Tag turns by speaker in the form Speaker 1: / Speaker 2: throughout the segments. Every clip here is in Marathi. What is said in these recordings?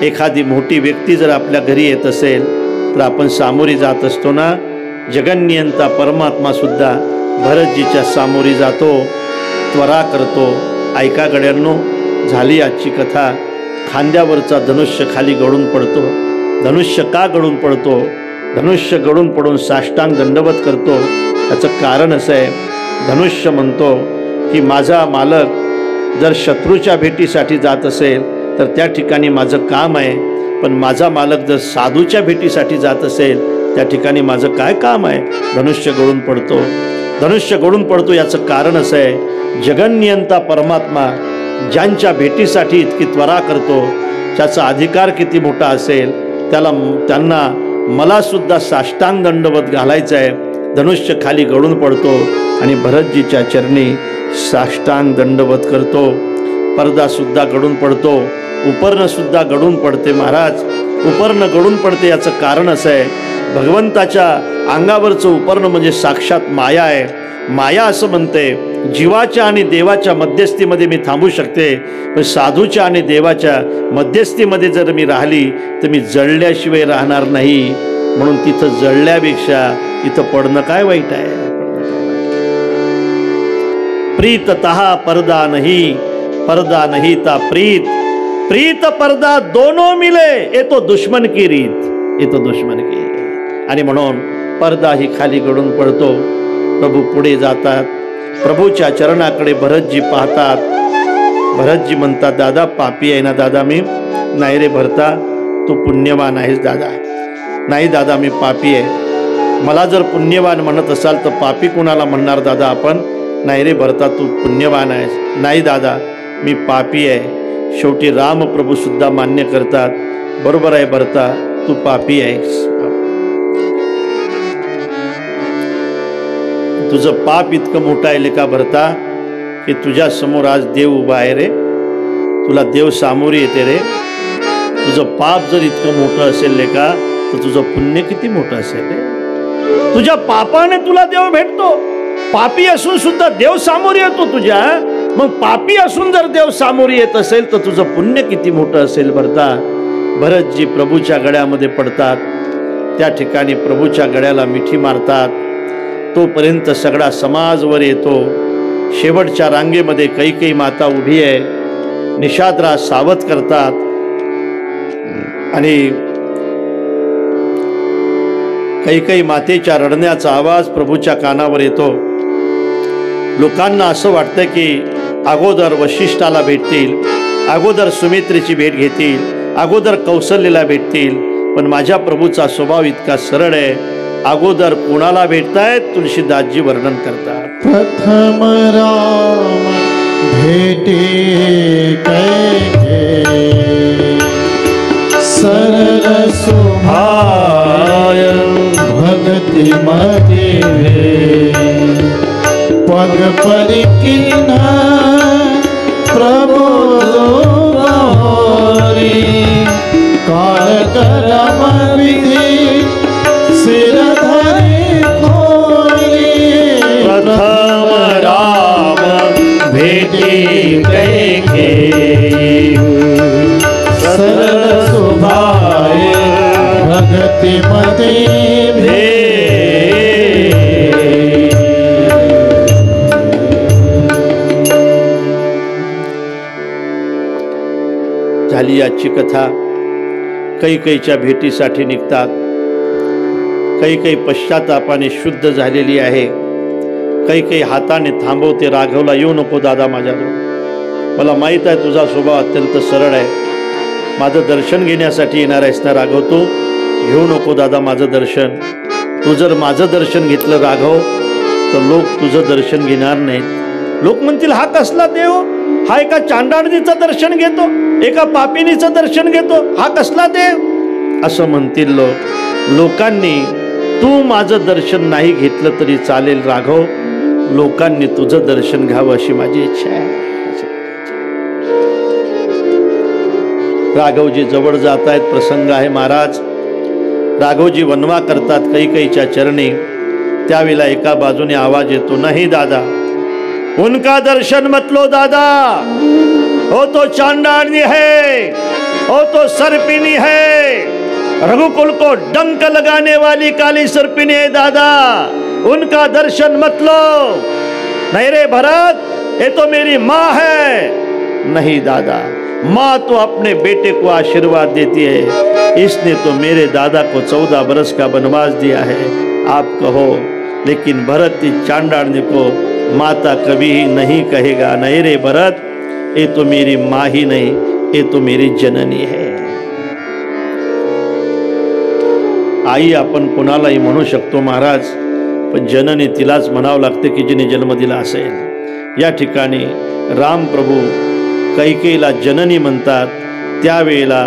Speaker 1: एखादी मोठी व्यक्ती जर आपल्या घरी येत असेल तर आपण सामोरी जात असतो ना, जगन्नियंता परमात्मा सुद्धा भरतजीच्या सामोरी जातो, त्वरा करतो. ऐका गड्यांनो, झाली आजची कथा. खांद्यावरचा धनुष्य खाली गळून पडतो. धनुष्य का गळून पडतो? धनुष्य गळून पडून साष्टांग दंडवत करतो. याचं कारण असं आहे, धनुष्य म्हणतो की माझा मालक जर शत्रूच्या भेटीसाठी जात असेल तर त्या ठिकाणी माझं काम आहे, पण माझा मालक जर साधूच्या भेटीसाठी जात असेल त्या ठिकाणी माझं काय काम आहे? धनुष्य गळून पडतो. धनुष्य गळून पडतो याचं कारण असं आहे, जगन्नियंता परमात्मा ज्यांच्या भेटीसाठी इतकी त्वरा करतो त्याचा अधिकार किती मोठा असेल, त्यांना मला सुद्धा साष्टांग दंडवत घालायचं आहे. धनुष्य खाली गळून पडतो आणि भरतजीच्या चरणी साष्टांग दंडवत करतो. पडदा सुद्धा गळून पडतो, उपर्ण सुद्धा गळून पडते. महाराज, उपर्ण गळून पडते याचं कारण असं आहे, भगवंताच्या अंगावरचं उपर्ण म्हणजे साक्षात माया आहे. माया असं म्हणते, जीवाच्या आणि देवाच्या मध्यस्थीमध्ये मी थांबू शकते, पण साधूच्या आणि देवाच्या मध्यस्थीमध्ये जर मी राहिली तर मी जळल्याशिवाय राहणार नाही. म्हणून तिथं जळल्यापेक्षा इथं पडणं काय वाईट आहे? प्रीततः पर्दा नहीं ता प्रीत, प्रीत पर्दा दोनों मिले ये तो दुश्मन की रीत, ये तो दुश्मन की. आणि म्हणून पर्दा ही खाली गळून पडतो. प्रभू पुढे जातात, प्रभूच्या चरणाकडे भरतजी पाहतात. भरतजी म्हणतात, दादा पापी आहे ना दादा मी? नाही रे भरता, तू पुण्यवान आहेस दादा. नाही दादा, मी पापी आहे. मला जर पुण्यवान म्हणत असाल तर पापी कुणाला म्हणणार दादा आपण? नाही रे भरता, तू पुण्यवान आहेस. नाही दादा, मी पापी आहे. शेवटी रामप्रभू सुद्धा मान्य करतात, बरोबर आहे भरता, तू पापी आहेस. तुझं पाप इतकं मोठं आहे लेका भरता की तुझ्या समोर आज देव उभा आहे रे, तुला देव सामोरी येते रे. तुझं पाप जर इतकं मोठं असेल लेका तर तुझं पुण्य किती मोठं असेल रे. तुझ्या पापाने तुला देव भेटतो. पापी असून सुद्धा देव सामोरी येतो तुझ्या. मग पापी असून जर देव सामोरी येत असेल तर तुझं पुण्य किती मोठं असेल भरता. भरतजी प्रभूच्या गळ्यामध्ये पडतात. त्या ठिकाणी प्रभूच्या गळ्याला मिठी मारतात. तोपर्यंत सगळा समाज वर येतो. शेवटच्या रांगेमध्ये कैकेयी माता उभी आहे. निषादराज सावध करतात आणि कैकेयी मातेच्या रडण्याचा आवाज प्रभूच्या कानावर येतो. लोकांना असं वाटतं की अगोदर वशिष्ठाला भेटतील, अगोदर सुमित्रेची भेट घेतील, अगोदर कौसल्यला भेटतील. पण माझ्या प्रभूचा स्वभाव इतका सरळ आहे, अगोदर कोणाला भेटतायत? तुलसीदासजी वर्णन करतात.
Speaker 2: प्रथम राम भेटे कैके, सरल स्वभाव भक्ति मते, पग परिकीर्ण प्रभु गौरी, काल करम विधि सिर धरि खोली.
Speaker 1: प्रथम राम भेटे कैके,
Speaker 2: सरल स्वभाव भक्ति मते भे.
Speaker 1: झाली आजची कथा. कैकेयीच्या भेटीसाठी निघतात. कैकेयी पश्चातापाने शुद्ध झालेली आहे. कैकेयी हाताने थांबवते, राघवला येऊ नको दादा माझ्याजवळ, मला माहीत आहे तुझा स्वभाव अत्यंत सरळ आहे. माझं दर्शन घेण्यासाठी येणार आहेस ना राघव, तू घेऊ नको दादा माझं दर्शन. तू जर माझं दर्शन घेतलं राघव तर लोक तुझं दर्शन घेणार नाहीत. लोक म्हणतील हा कसला देव, हा एका चांडाळणीचं दर्शन घेतो, एका पापिनीचं दर्शन घेतो, हा कसला देव असं म्हणतील लोक. लोकांनी तू माझं दर्शन नाही घेतलं तरी चालेल राघव, लोकांनी तुझं दर्शन घ्यावं अशी माझी इच्छा आहे. राघवजी जवळ जात आहेत. प्रसंग आहे महाराज. राघवजी वनवा करतात कैकेयीच्या चरणी. त्यावेळेला एका बाजूने आवाज येतो, नाही दादा उनका दर्शन मत लो दादा, हो तो चांडाळनी है, ओ तो सर्पिनी है, रघुकुल को डंक लगाने वाली काली सर्पिनी है दादा, उनका दर्शन मत लो। नहीं रे भरत, ये तो मेरी माँ है। नहीं दादा, माँ तो अपने बेटे को आशीर्वाद देती है, इसने तो मेरे दादा को 14 बरस का वनवास दिया है, आप कहो। लेकिन भरत इस चांडालने को माता कभी ही नहीं कहेगा। नहीं रे भरत, ये तो मेरी माँ ही नहीं, ये तो मेरी जननी है। आई आपण कोणालाही म्हणू शकतो महाराज, पण जननी तिलाच म्हणावं लागते की जिने जन्म दिला असेल। या ठिकाणी रामप्रभू कैकेयीला जननी म्हणतात, त्यावेळेला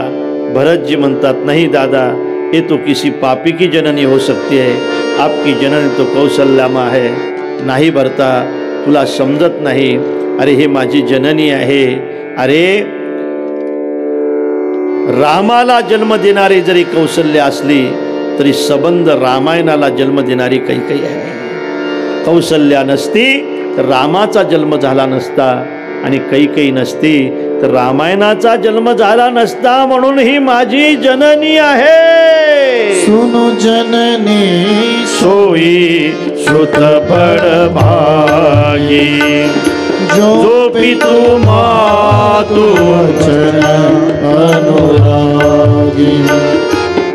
Speaker 1: भरतजी म्हणतात नहीं दादा, ये तो किसी पापी की जननी हो सकती है, आपकी जननी तो कौशल्या माँ है। नाही भरता, तुला समजत नाही, अरे हे माझी जननी आहे। अरे रामाला जन्म देणारी जरी कौशल्य असली तरी सबंध रामायणाला जन्म देणारी कैकेयी आहे। कौशल्या नसती तर रामाचा जन्म झाला नसता, आणि कैकेयी नसती तर रामायणाचा जन्म झाला नसता, म्हणून ही माझी जननी आहे।
Speaker 2: सुनो जननी
Speaker 1: सोई सुत बड़ भागी, जो पितु मातु
Speaker 2: वचन अनुरागी।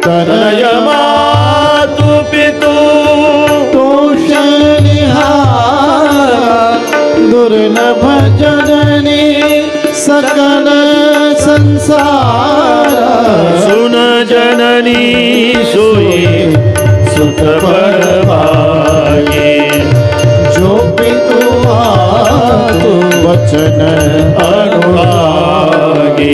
Speaker 1: तनय मातु पितु
Speaker 2: तोष निहारा, दुर्लभ जननी सकल संसार।
Speaker 1: सुन जननी सोई सुत बड़ भागी,
Speaker 2: जो पितु मातु वचन
Speaker 1: अनुरागी।